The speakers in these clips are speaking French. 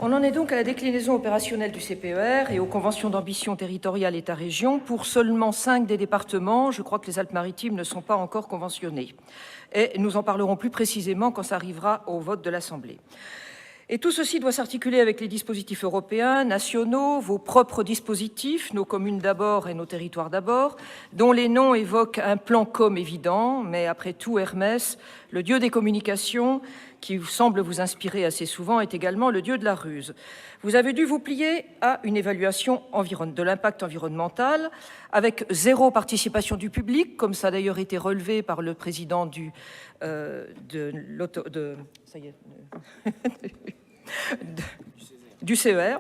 On en est donc à la déclinaison opérationnelle du CPER et aux conventions d'ambition territoriale État-région pour seulement 5 des départements. Je crois que les Alpes-Maritimes ne sont pas encore conventionnés. Et nous en parlerons plus précisément quand ça arrivera au vote de l'Assemblée. Et tout ceci doit s'articuler avec les dispositifs européens, nationaux, vos propres dispositifs, nos communes d'abord et nos territoires d'abord, dont les noms évoquent un plan com évident, mais après tout, Hermès, le dieu des communications, qui semble vous inspirer assez souvent, est également le dieu de la ruse. Vous avez dû vous plier à une évaluation de l'impact environnemental, avec 0 participation du public, comme ça a d'ailleurs été relevé par le président du CER,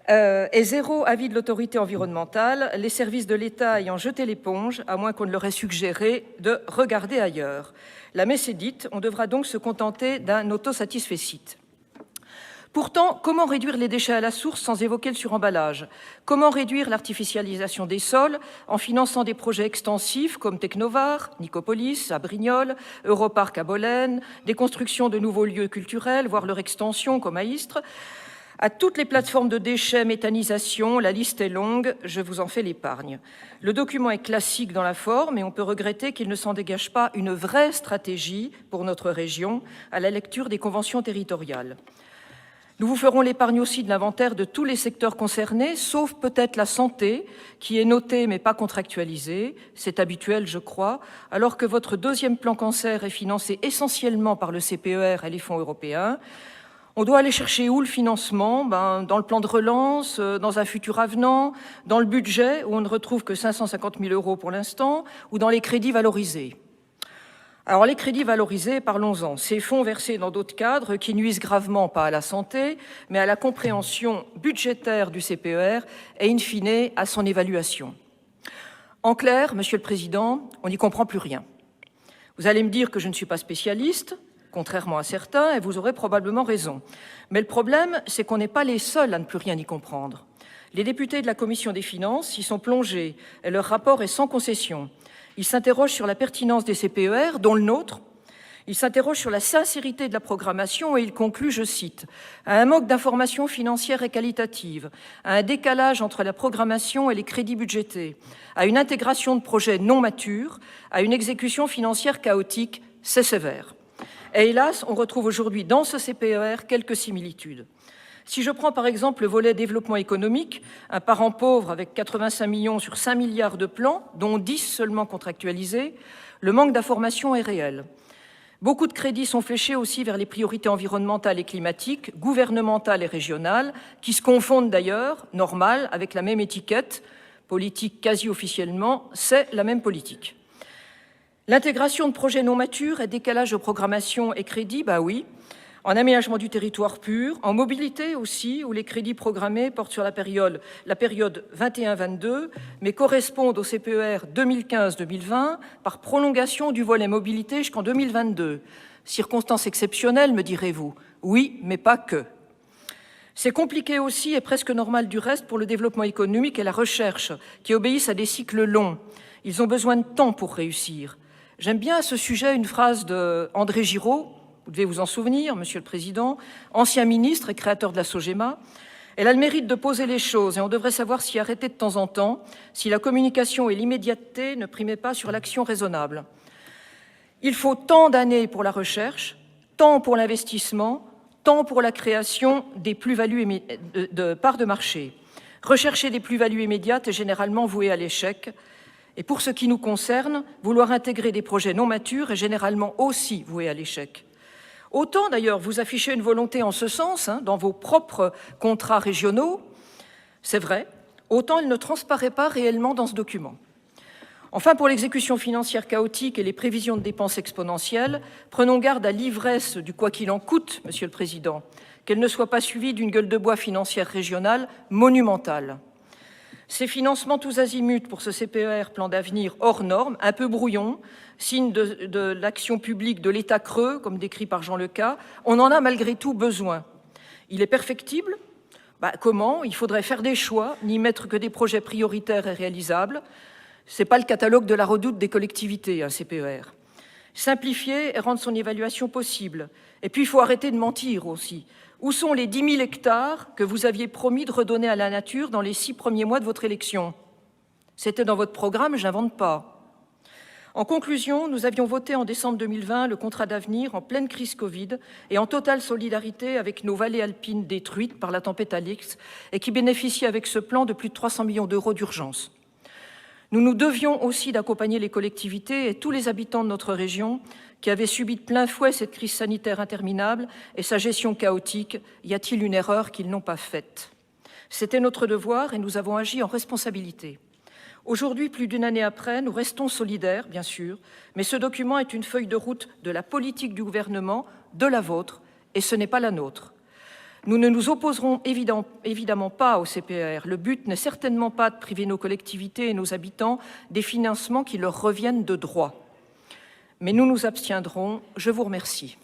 et 0 avis de l'autorité environnementale, les services de l'État ayant jeté l'éponge, à moins qu'on ne leur ait suggéré de regarder ailleurs. La messe est dite, on devra donc se contenter d'un autosatisfecit. Pourtant, comment réduire les déchets à la source sans évoquer le suremballage? Comment réduire l'artificialisation des sols en finançant des projets extensifs comme Technovar, Nicopolis, à Brignoles, Europarc à Bolène, des constructions de nouveaux lieux culturels, voire leur extension comme à Istres? À toutes les plateformes de déchets, méthanisation, la liste est longue, je vous en fais l'épargne. Le document est classique dans la forme et on peut regretter qu'il ne s'en dégage pas une vraie stratégie pour notre région à la lecture des conventions territoriales. Nous vous ferons l'épargne aussi de l'inventaire de tous les secteurs concernés, sauf peut-être la santé, qui est notée mais pas contractualisée. C'est habituel, je crois, alors que votre deuxième plan cancer est financé essentiellement par le CPER et les fonds européens. On doit aller chercher où le financement? Dans le plan de relance, dans un futur avenant, dans le budget, où on ne retrouve que 550 000 € pour l'instant, ou dans les crédits valorisés. Alors, les crédits valorisés, parlons-en. Ces fonds versés dans d'autres cadres qui nuisent gravement, pas à la santé, mais à la compréhension budgétaire du CPER et, in fine, à son évaluation. En clair, Monsieur le Président, on n'y comprend plus rien. Vous allez me dire que je ne suis pas spécialiste, contrairement à certains, et vous aurez probablement raison. Mais le problème, c'est qu'on n'est pas les seuls à ne plus rien y comprendre. Les députés de la Commission des finances s'y sont plongés, et leur rapport est sans concession. Ils s'interrogent sur la pertinence des CPER, dont le nôtre. Ils s'interrogent sur la sincérité de la programmation et ils concluent, je cite, « à un manque d'informations financières et qualitatives, à un décalage entre la programmation et les crédits budgétés, à une intégration de projets non matures, à une exécution financière chaotique, c'est sévère. » Et hélas, on retrouve aujourd'hui dans ce CPER quelques similitudes. Si je prends par exemple le volet développement économique, un parent pauvre avec 85 millions sur 5 milliards de plans, dont 10 seulement contractualisés, le manque d'information est réel. Beaucoup de crédits sont fléchés aussi vers les priorités environnementales et climatiques, gouvernementales et régionales, qui se confondent d'ailleurs, normal, avec la même étiquette, politique quasi officiellement, c'est la même politique. L'intégration de projets non matures et décalage de programmation et crédits, oui. En aménagement du territoire pur, en mobilité aussi, où les crédits programmés portent sur la période 21-22, mais correspondent au CPER 2015-2020 par prolongation du volet mobilité jusqu'en 2022. Circonstance exceptionnelle, me direz-vous. Oui, mais pas que. C'est compliqué aussi et presque normal du reste pour le développement économique et la recherche, qui obéissent à des cycles longs. Ils ont besoin de temps pour réussir. J'aime bien à ce sujet une phrase d'André Giraud, vous devez vous en souvenir, Monsieur le Président, ancien ministre et créateur de la SOGEMA. Elle a le mérite de poser les choses et on devrait savoir s'y arrêter de temps en temps, si la communication et l'immédiateté ne primaient pas sur l'action raisonnable. Il faut tant d'années pour la recherche, tant pour l'investissement, tant pour la création des plus-values de parts de marché. Rechercher des plus-values immédiates est généralement voué à l'échec. Et pour ce qui nous concerne, vouloir intégrer des projets non matures est généralement aussi voué à l'échec. Autant, d'ailleurs, vous affichez une volonté en ce sens dans vos propres contrats régionaux, c'est vrai, autant il ne transparaît pas réellement dans ce document. Enfin, pour l'exécution financière chaotique et les prévisions de dépenses exponentielles, prenons garde à l'ivresse du « quoi qu'il en coûte », Monsieur le Président, qu'elle ne soit pas suivie d'une gueule de bois financière régionale monumentale. Ces financements tous azimuts pour ce CPER, plan d'avenir hors norme, un peu brouillon, signe de l'action publique de l'État creux, comme décrit par Jean Lecas, on en a malgré tout besoin. Il est perfectible? Comment? Il faudrait faire des choix, n'y mettre que des projets prioritaires et réalisables. Ce n'est pas le catalogue de la redoute des collectivités, un CPER. Simplifier et rendre son évaluation possible. Et puis, il faut arrêter de mentir aussi. Où sont les 10 000 hectares que vous aviez promis de redonner à la nature dans les 6 premiers mois de votre élection? C'était dans votre programme, je n'invente pas. En conclusion, nous avions voté en décembre 2020 le contrat d'avenir en pleine crise Covid et en totale solidarité avec nos vallées alpines détruites par la tempête Alix et qui bénéficient avec ce plan de plus de 300 millions d'euros d'urgence. Nous nous devions aussi d'accompagner les collectivités et tous les habitants de notre région qui avaient subi de plein fouet cette crise sanitaire interminable et sa gestion chaotique. Y a-t-il une erreur qu'ils n'ont pas faite? C'était notre devoir et nous avons agi en responsabilité. Aujourd'hui, plus d'une année après, nous restons solidaires, bien sûr, mais ce document est une feuille de route de la politique du gouvernement, de la vôtre, et ce n'est pas la nôtre. Nous ne nous opposerons évidemment pas au CPER. Le but n'est certainement pas de priver nos collectivités et nos habitants des financements qui leur reviennent de droit. Mais nous nous abstiendrons. Je vous remercie.